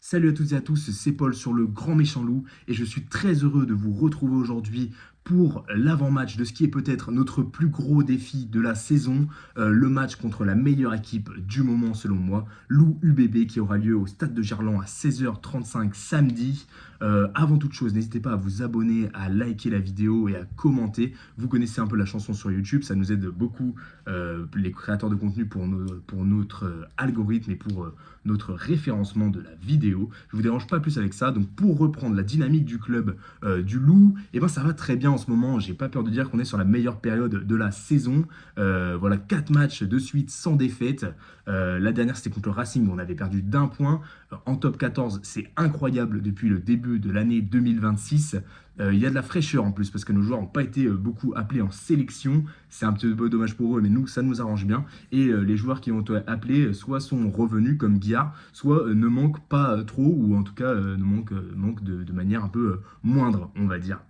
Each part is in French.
Salut à toutes et à tous, c'est Paul sur le Grand Méchant Loup et je suis très heureux de vous retrouver aujourd'hui pour l'avant-match de ce qui est peut-être notre plus gros défi de la saison, le match contre la meilleure équipe du moment selon moi, Loup UBB qui aura lieu au stade de Gerland à 16h35 samedi. Avant toute chose, n'hésitez pas à vous abonner, à liker la vidéo et à commenter. Vous connaissez un peu la chanson sur YouTube, ça nous aide beaucoup les créateurs de contenu pour notre algorithme et pour notre référencement de la vidéo. Je vous dérange pas plus avec ça. Donc pour reprendre la dynamique du club du Loup, et ben ça va très bien en ce moment. J'ai pas peur de dire qu'on est sur la meilleure période de la saison. Voilà, 4 matchs de suite sans défaite. La dernière c'était contre le Racing où on avait perdu d'1 point. En top 14, c'est incroyable depuis le début de l'année 2026. Il y a de la fraîcheur en plus parce que nos joueurs n'ont pas été beaucoup appelés en sélection. C'est un petit peu dommage pour eux, mais nous, ça nous arrange bien. Et les joueurs qui ont été appelés soit sont revenus comme Guillard, soit ne manquent pas trop, ou en tout cas manquent de manière un peu moindre, on va dire.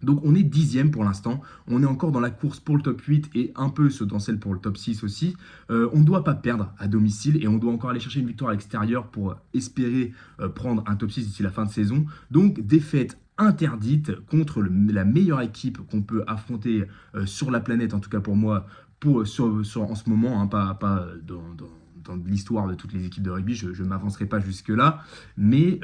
Donc on est 10e pour l'instant, on est encore dans la course pour le top 8 et un peu dans celle pour le top 6 aussi. On ne doit pas perdre à domicile et on doit encore aller chercher une victoire à l'extérieur pour espérer prendre un top 6 d'ici la fin de saison. Donc défaite interdite contre la meilleure équipe qu'on peut affronter sur la planète, en tout cas pour moi, en ce moment, hein, pas dans l'histoire de toutes les équipes de rugby, je ne m'avancerai pas jusque-là. Mais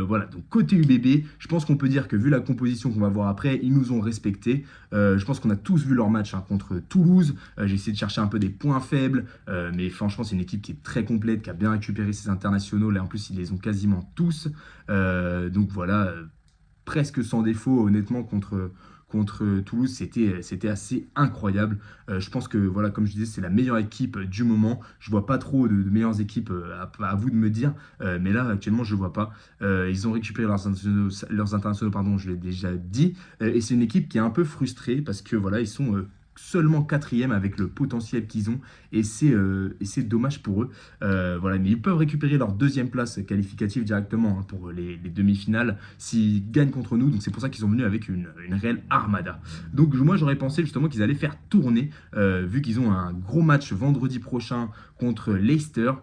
voilà, donc côté UBB, je pense qu'on peut dire que vu la composition qu'on va voir après, ils nous ont respectés. Je pense qu'on a tous vu leur match contre Toulouse. J'ai essayé de chercher un peu des points faibles, mais franchement, c'est une équipe qui est très complète, qui a bien récupéré ses internationaux. Là, en plus, ils les ont quasiment tous. Donc voilà, presque sans défaut, honnêtement, contre Toulouse, c'était assez incroyable. Je pense que, voilà, comme je disais, c'est la meilleure équipe du moment. Je vois pas trop de meilleures équipes, à vous de me dire, mais là, actuellement, je vois pas. Ils ont récupéré leurs internationaux, pardon, je l'ai déjà dit, et c'est une équipe qui est un peu frustrée parce que, voilà, ils sont seulement 4e avec le potentiel qu'ils ont, et c'est dommage pour eux. Voilà, mais ils peuvent récupérer leur 2e place qualificative directement pour les demi-finales s'ils gagnent contre nous. Donc c'est pour ça qu'ils sont venus avec une réelle armada. Donc moi j'aurais pensé justement qu'ils allaient faire tourner, vu qu'ils ont un gros match vendredi prochain contre Leicester.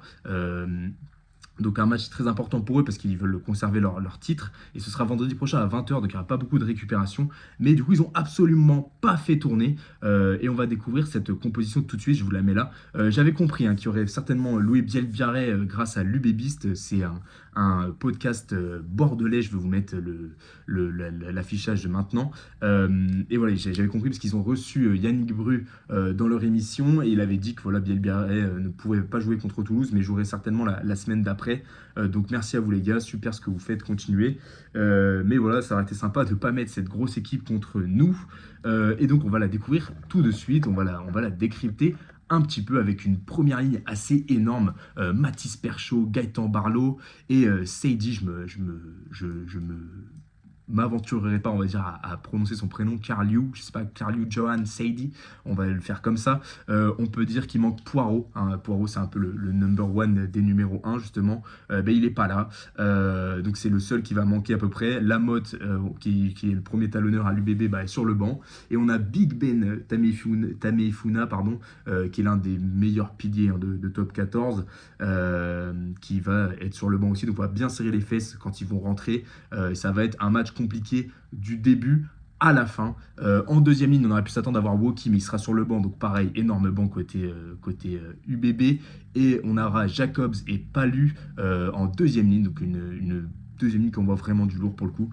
Donc un match très important pour eux parce qu'ils veulent conserver leur titre. Et ce sera vendredi prochain à 20h, donc il n'y aura pas beaucoup de récupération. Mais du coup, ils n'ont absolument pas fait tourner. Et on va découvrir cette composition tout de suite, je vous la mets là. J'avais compris qu'il y aurait certainement Louis Bielbiarré grâce à l'UBBiste. C'est un podcast bordelais, je vais vous mettre l'affichage maintenant. Et voilà, j'avais compris parce qu'ils ont reçu Yannick Bru dans leur émission. Et il avait dit que voilà, Bielbiarré ne pouvait pas jouer contre Toulouse, mais jouerait certainement la semaine d'après. Donc merci à vous les gars, super ce que vous faites, continuez. Mais voilà, ça aurait été sympa de ne pas mettre cette grosse équipe contre nous. Et donc on va la découvrir tout de suite, on va la décrypter un petit peu avec une première ligne assez énorme. Mathis Perchaud, Gaëtan Barlow et Seydi, je m'aventurerai pas, on va dire, à prononcer son prénom, Carliou, je sais pas, Carliou Johan Seydi, on va le faire comme ça. On peut dire qu'il manque Poirot, hein. Poirot c'est un peu le number one des numéros 1 justement. Il est pas là, donc c'est le seul qui va manquer à peu près. Lamotte, qui est le premier talonneur à l'UBB, est sur le banc. Et on a Big Ben Tameifuna, pardon, qui est l'un des meilleurs piliers de top 14, qui va être sur le banc aussi, donc on va bien serrer les fesses quand ils vont rentrer. Ça va être un match compliqué du début à la fin. En 2e ligne, on aurait pu s'attendre à voir Woki, mais il sera sur le banc, donc pareil, énorme banc côté UBB. Et on aura Jacobs et Palu en 2e ligne, donc une 2e ligne qu'on voit vraiment du lourd pour le coup.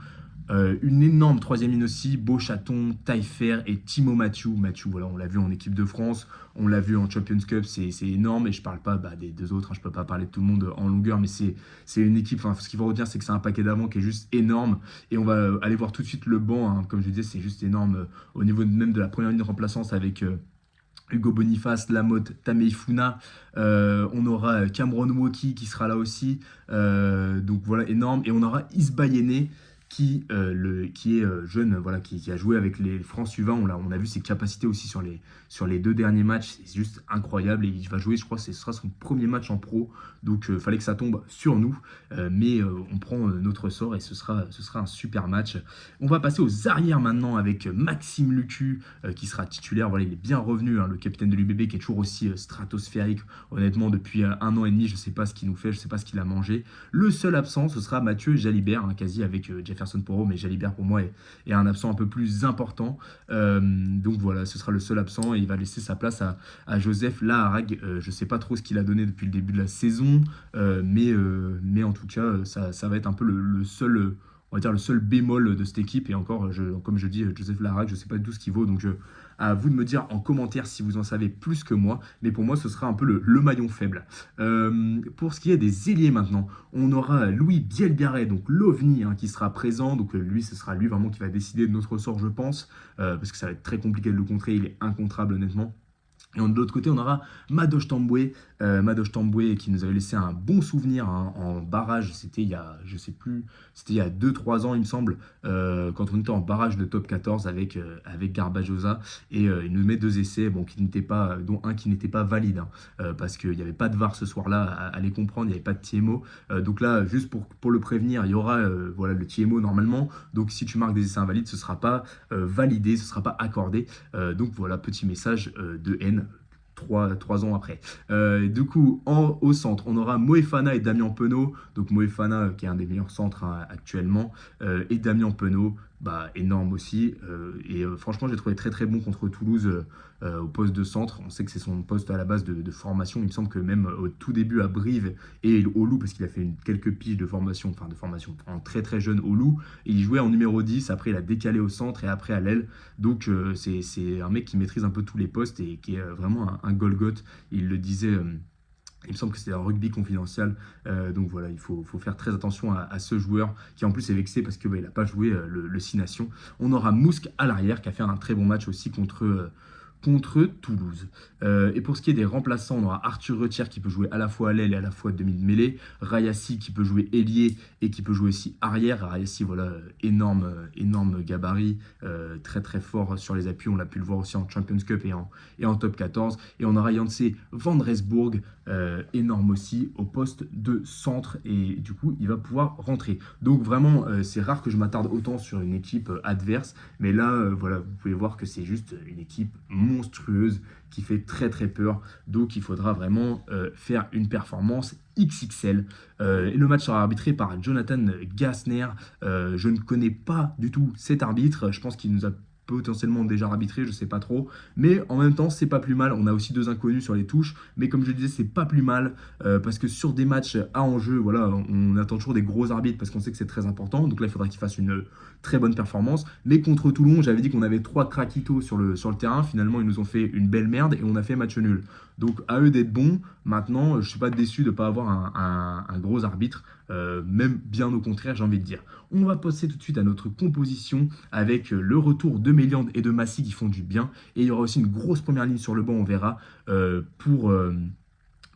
Une énorme 3e ligne aussi, Beauchaton, Taillefer et Timo Mathieu. Mathieu, voilà, on l'a vu en équipe de France, on l'a vu en Champions Cup, c'est énorme. Et je parle pas des deux autres, hein, je peux pas parler de tout le monde en longueur, mais c'est une équipe, ce qu'il faut retenir, c'est que c'est un paquet d'avant qui est juste énorme. Et on va aller voir tout de suite le banc, hein, comme je disais, c'est juste énorme au niveau même de la première ligne de remplaçance avec Hugo Boniface, Lamotte, Tameifuna. On aura Cameron Woki qui sera là aussi. Donc voilà, énorme. Et on aura Isbayene qui est jeune, voilà, qui a joué avec les France U20. On a vu ses capacités aussi sur les 2 derniers matchs. C'est juste incroyable. Et il va jouer, je crois, ce sera son premier match en pro. Donc, il fallait que ça tombe sur nous. Mais on prend notre sort et ce sera un super match. On va passer aux arrières maintenant avec Maxime Lucu qui sera titulaire. Voilà, il est bien revenu, hein, le capitaine de l'UBB qui est toujours aussi stratosphérique. Honnêtement, depuis 1 an et demi, je ne sais pas ce qu'il nous fait, je ne sais pas ce qu'il a mangé. Le seul absent, ce sera Mathieu Jalibert, hein, quasi avec Jefferson Poro, mais Jalibert pour moi est un absent un peu plus important. Donc voilà, ce sera le seul absent et il va laisser sa place à Joseph Laharag. Je ne sais pas trop ce qu'il a donné depuis le début de la saison, mais en tout cas, ça va être un peu le seul, on va dire le seul bémol de cette équipe. Et encore, comme je dis, Joseph Laharag, je ne sais pas d'où ce qu'il vaut, donc à vous de me dire en commentaire si vous en savez plus que moi, mais pour moi ce sera un peu le maillon faible. Pour ce qui est des ailiers maintenant, on aura Louis Bielbiarré, donc l'OVNI, hein, qui sera présent, donc lui ce sera lui vraiment qui va décider de notre sort je pense, parce que ça va être très compliqué de le contrer, il est incontrable honnêtement. Et de l'autre côté, on aura Madoche Tamboué qui nous avait laissé un bon souvenir, hein, en barrage. C'était il y a, je sais plus, c'était il y a 2-3 ans, il me semble, quand on était en barrage de top 14 avec Garbajosa. Et il nous met 2 essais, bon, dont un qui n'était pas valide, hein, parce qu'il n'y avait pas de VAR ce soir-là, à les comprendre, il n'y avait pas de TMO. Donc là, juste pour le prévenir, il y aura voilà, le TMO normalement. Donc si tu marques des essais invalides, ce ne sera pas validé, ce ne sera pas accordé. Donc voilà, petit message de haine. 3 ans après. Du coup, au centre, on aura Moefana et Damien Penaud. Donc Moefana, qui est un des meilleurs centres, hein, actuellement, et Damien Penaud, bah, énorme aussi. Franchement, j'ai trouvé très très bon contre Toulouse au poste de centre. On sait que c'est son poste à la base de formation. Il me semble que même au tout début à Brive et au Loup, parce qu'il a fait quelques piges de formation, en très très jeune au Loup, et il jouait en numéro 10. Après, il a décalé au centre et après à l'aile. Donc, c'est un mec qui maîtrise un peu tous les postes et qui est vraiment un Golgoth. Il le disait. Il me semble que c'était un rugby confidentiel. Donc voilà, il faut faire très attention à ce joueur qui en plus est vexé parce qu'il n'a pas joué le 6 Nations. On aura Mousk à l'arrière qui a fait un très bon match aussi contre Toulouse. Et pour ce qui est des remplaçants, on aura Arthur Retière qui peut jouer à la fois à l'aile et à la fois demi-de-mêlée. Rayassi qui peut jouer ailier et qui peut jouer aussi arrière. Rayassi, voilà, énorme gabarit, très très fort sur les appuis. On l'a pu le voir aussi en Champions Cup et en Top 14. Et on aura Janse Van Resburg, énorme aussi, au poste de centre. Et du coup, il va pouvoir rentrer. Donc vraiment, c'est rare que je m'attarde autant sur une équipe adverse. Mais là, voilà, vous pouvez voir que c'est juste une équipe monstrueuse qui fait très très peur. Donc il faudra vraiment faire une performance XXL. Et le match sera arbitré par Jonathan Gassner. Je ne connais pas du tout cet arbitre. Je pense qu'il nous a potentiellement déjà arbitré, je sais pas trop, mais en même temps c'est pas plus mal. On a aussi 2 inconnus sur les touches, mais comme je le disais, c'est pas plus mal, parce que sur des matchs à enjeu, voilà, on attend toujours des gros arbitres parce qu'on sait que c'est très important. Donc là il faudra qu'ils fassent une très bonne performance. Mais contre Toulon, j'avais dit qu'on avait 3 craquitos sur le terrain. Finalement ils nous ont fait une belle merde et on a fait match nul. Donc à eux d'être bons. Maintenant, je suis pas déçu de ne pas avoir un gros arbitre, même bien au contraire, j'ai envie de dire. On va passer tout de suite à notre composition avec le retour de Méliande et de Massy qui font du bien. Et il y aura aussi une grosse première ligne sur le banc, on verra,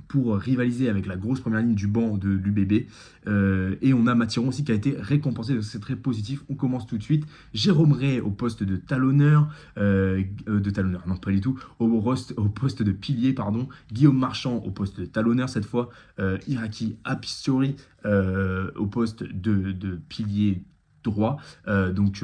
pour rivaliser avec la grosse première ligne du banc de l'UBB. Et on a Mathiron aussi qui a été récompensé, donc c'est très positif. On commence tout de suite. Jérôme Ray au poste de talonneur, non pas du tout, au poste de pilier, pardon. Guillaume Marchand au poste de talonneur cette fois. Iraki Apistori au poste de pilier droit. Donc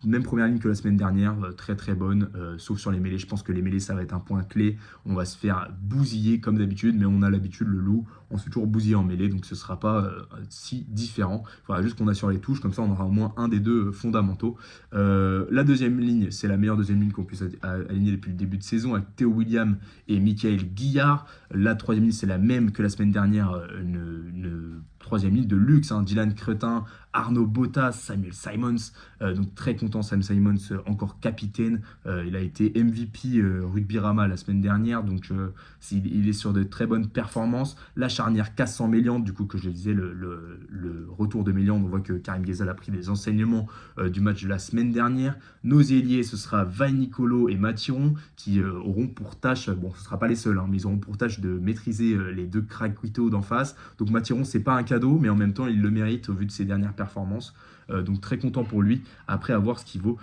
même première ligne que la semaine dernière, très très bonne, sauf sur les mêlées. Je pense que les mêlées ça va être un point clé. On va se faire bousiller comme d'habitude, mais on a l'habitude, le loup, on se fait toujours bousiller en mêlée, donc ce ne sera pas si différent. Il faudra juste qu'on assure les touches, comme ça on aura au moins un des deux fondamentaux. La deuxième ligne, c'est la meilleure deuxième ligne qu'on puisse aligner depuis le début de saison, avec Théo William et Michael Guillard. La troisième ligne, c'est la même que la semaine dernière, une troisième ligne de luxe, hein, Dylan Cretin, Arnaud Bottas, Samuel Simons, donc très content, Sam Simons, encore capitaine. Il a été MVP Rugby Rama la semaine dernière, donc il est sur de très bonnes performances. La charnière Cassan Méliande, du coup, que je disais, le retour de Méliande, on voit que Karim Ghezal a pris des enseignements du match de la semaine dernière. Nos ailiers, ce sera Vai Nicolo et Mathiron qui auront pour tâche, bon, ce ne sera pas les seuls, hein, mais ils auront pour tâche de maîtriser les deux craquitos d'en face. Donc Mathiron, c'est pas un cadeau, mais en même temps, il le mérite au vu de ses dernières performances. Donc très content pour lui. Après, à voir ce qu'il vaut.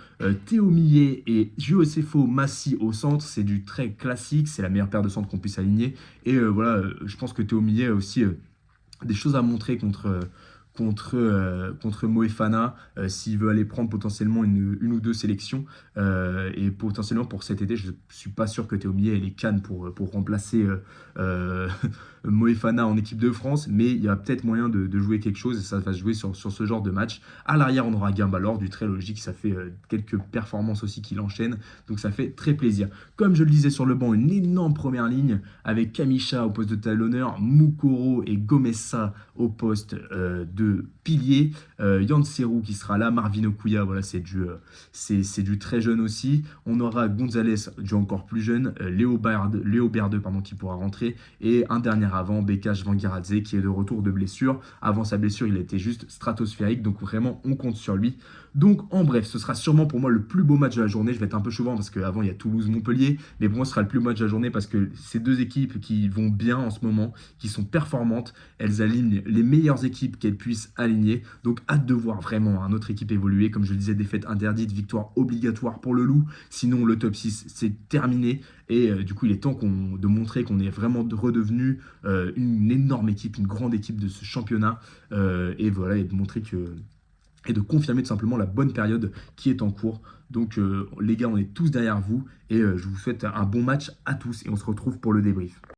Théo Millet et Josefo Massi au centre, c'est du très classique. C'est la meilleure paire de centres qu'on puisse aligner. Et voilà, je pense que Théo Millet a aussi des choses à montrer contre Moefana s'il veut aller prendre potentiellement une ou deux sélections. Et potentiellement pour cet été, je ne suis pas sûr que Théo Millet ait les cannes pour remplacer Moefana en équipe de France, mais il y a peut-être moyen de jouer quelque chose et ça va se jouer sur ce genre de match. À l'arrière, on aura Guimbalord, du très logique, ça fait quelques performances aussi qu'il enchaîne, donc ça fait très plaisir. Comme je le disais sur le banc, une énorme première ligne avec Kamisha au poste de talonneur, Mukoro et Gomessa au poste de pilier, Yann Serrou qui sera là, Marvin Okuya, voilà, c'est du très jeune aussi. On aura Gonzalez, du encore plus jeune, Léo Berde, pardon, qui pourra rentrer, et un dernier avant, Bekash Vangiradze, qui est de retour de blessure. Avant sa blessure, il était juste stratosphérique, donc vraiment, on compte sur lui. Donc, en bref, ce sera sûrement pour moi le plus beau match de la journée. Je vais être un peu chauvin parce qu'avant, il y a Toulouse-Montpellier, mais pour moi, ce sera le plus beau match de la journée parce que ces deux équipes qui vont bien en ce moment, qui sont performantes, elles alignent les meilleures équipes qu'elles puissent aligner. Donc, hâte de voir vraiment une autre équipe évoluer. Comme je le disais, défaite interdite, victoire obligatoire pour le Loup. Sinon, le top 6, c'est terminé. Et du coup, il est temps de montrer qu'on est vraiment redevenu une énorme équipe, une grande équipe de ce championnat. Et voilà, et de montrer et de confirmer tout simplement la bonne période qui est en cours. Donc les gars, on est tous derrière vous et je vous souhaite un bon match à tous et on se retrouve pour le débrief.